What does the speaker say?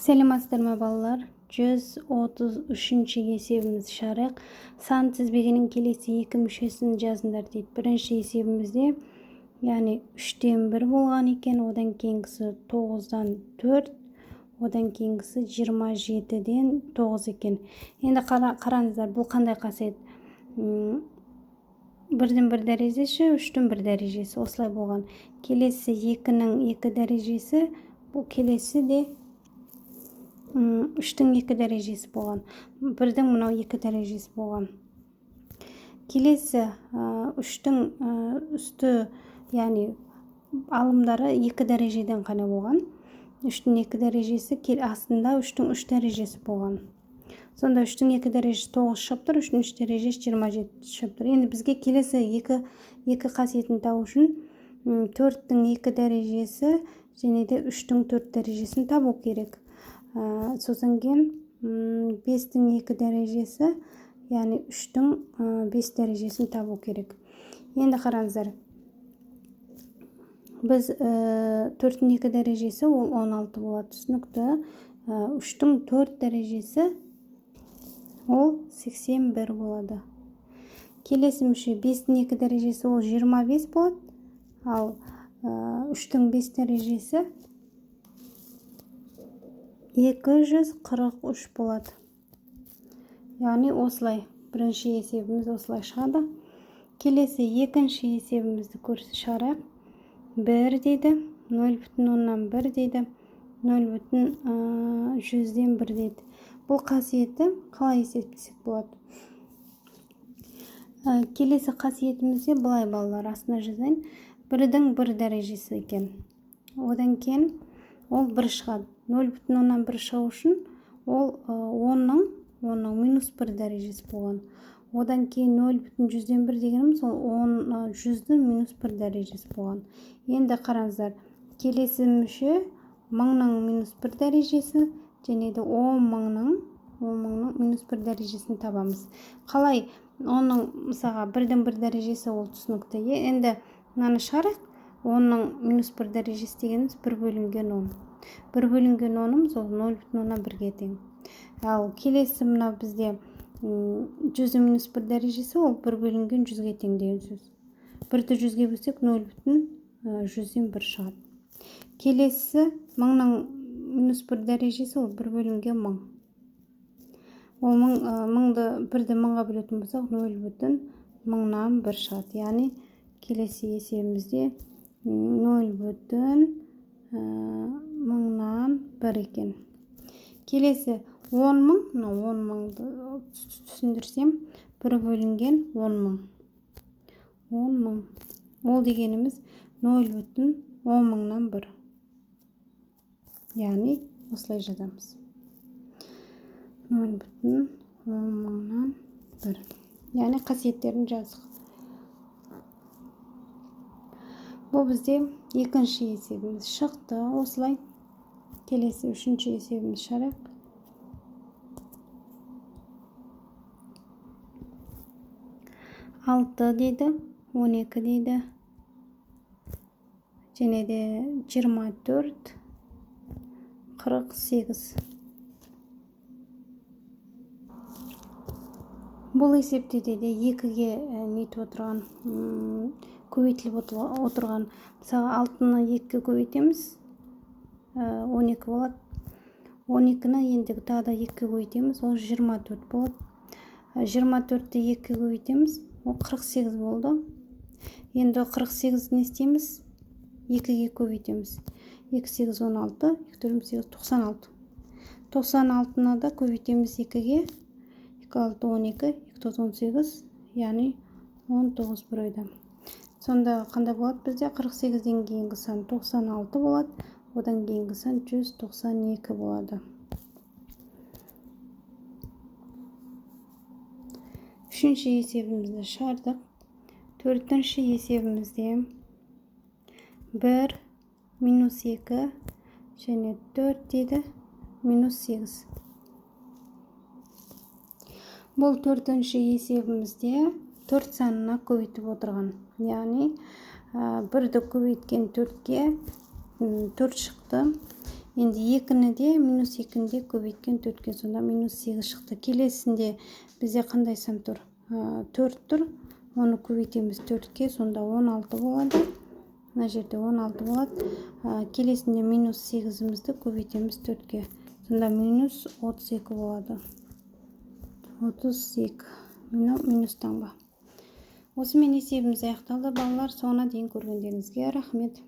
Саламатсыздарбы балалар? 133 есебimiz шарық. Сан тізбегінің келесі екі мүшесін жазыңдар дейді. Бірінші есебімізде, яғни 3-тен 1 болған екен, одан кейінгісі 9-дан 4, одан кейінгісі 27-ден 9 екен. Енді қараңыздар, бұл қандай қасиет? 1-ден 1 дәрежесі, 3-тен 1 дәрежесі осылай болған. Келесі 2-нің 2 дәрежесі, бұл келесі де 3-тің 2 дәрежесі болған. 1-дің мынау 2 дәрежесі болған. Келесі 3-тің үсті, яғни алымдары 2 дәрежеден қана болған. 3-тің 2 дәрежесі астында 3-тің 3 дәрежесі болған. Сонда 3-тің 2 дәрежесі 9 шығып тұр, 3-тің 3 дәрежесі 27 шығып тұр. Енді бізге келесі екі қасиетін табу үшін 4-тің 2 дәрежесі және де 3-тің 4 дәрежесін табу керек. Сосын кейін 5-тің 2 дәрежесі, яғни 3-тің 5 дәрежесін табу керек. Енді қараңыздар, біз 4-тің 2 дәрежесі ол 16 болады. Түсінікті. 3-тің 4 дәрежесі ол 81 болады. Келесі мүше 5-тің 2 дәрежесі ол 25 болады. Ал 3-тің 5 дәрежесі 243 болады. Яғни осылай. Бірінші есебіміз осылай шығады. Келесі екінші есебімізді шығарайық. 1 дейді, 0,1 дейді, 0,100-ден 1 дейді. Бұл қасиетті қалай есептесек болады? Келесі қасиетімізде былай балалар, астына жазайын. 1-дің 1 дәрежесі екен. Одан кейін ол 1 шығады. 0,1 шығу үшін ол 10-ның минус 1 дәрежесі болған. Одан кейін 0,100-ден 1 дегеніміз ол 100-дің минус 1 дәрежесі болған. Енді қараңыздар, келесі мүше 1000-ның минус 1 дәрежесі және де 10.000-ның минус 1 дәрежесін табамыз. Қалай? Оның мысалға 1-ден 1 дәрежесі ол түсінікті. Енді мынаны шығарайық. 10-ның минус 1 дәрежесі дегеніміз 1 бөлінген 10. 1 бөлінген 10-ымыз ол 0,1-ге тең. Ал келесі мына бізде 100-дің минус 1 дәрежесі ол 1 бөлінген 100-ге тең деген сөз. 1-ді 100-ге бөлсек 0,100-ден 1 шығады. Келесі 1000-ның минус 1 дәрежесі ол 1 бөлінген 1000. Ол 1-ді 1000-ға бөлетін болсақ 0,1000-нан 1 шығады. Яғни келесі есебімізде 0,1000-нан 1 екен. Келесі 10.000, 10.000-ды түсіндірсем, 1 бөлінген 10.000. 10.000. Ол дегеніміз 0,1000-нан 1. Яғни осылай жазамыз. 0,1000-нан 1. Яғни қасиеттерін жаздық. Бұл бізде екінші есебіміз шықты. Осылай. Келесі үшінші есебіміз шығарайық. 6 дейді, 12 дейді, және де 24, 48. Бұл есепте де 2-ге нетіп отырған, көбейтіліп отырған. Мысалы 6-ны 2-ге көбейтеміз, 12 болады. 12-ні енді тағы да 2-ге көбейтеміз, ол 24 болады. 24-ті 2-ге көбейтеміз, ол 48 болды. Енді 48-ні не істейміз? 2-ге көбейтеміз. 2-8 16, 2-8 96. 96-ны да көбейтеміз 2-ге. 2-6 12, 2-18, яғни 19 бір ойда. Сонда қандай болады бізде? 48-ден кейінгі сан 96 болады. Одан кейінгі сан 192 болады. Үшінші есебімізді шығардық. Төртінші есебімізде 1, минус 2, және 4 дейді, минус 8. Бұл төртінші есебімізде 4 санына көбейтіп отырған. Яғни 1-ді көбейткен 4-ге 4 шықты. Енді 2-ні де минус 2-ні де көбейткен 4-ке, сонда минус 8 шықты. Келесінде бізде қандай сан тұр? 4 тұр. Оны көбейтеміз 4-ке, сонда 16 болады. Мына жерде 16 болады. Келесінде минус 8-імізді көбейтеміз 4-ке. Сонда минус 32 болады. 32. Минус таңба. Осымен есебіміз аяқталды балалар. Соңына дейін көргендеріңізге рахмет.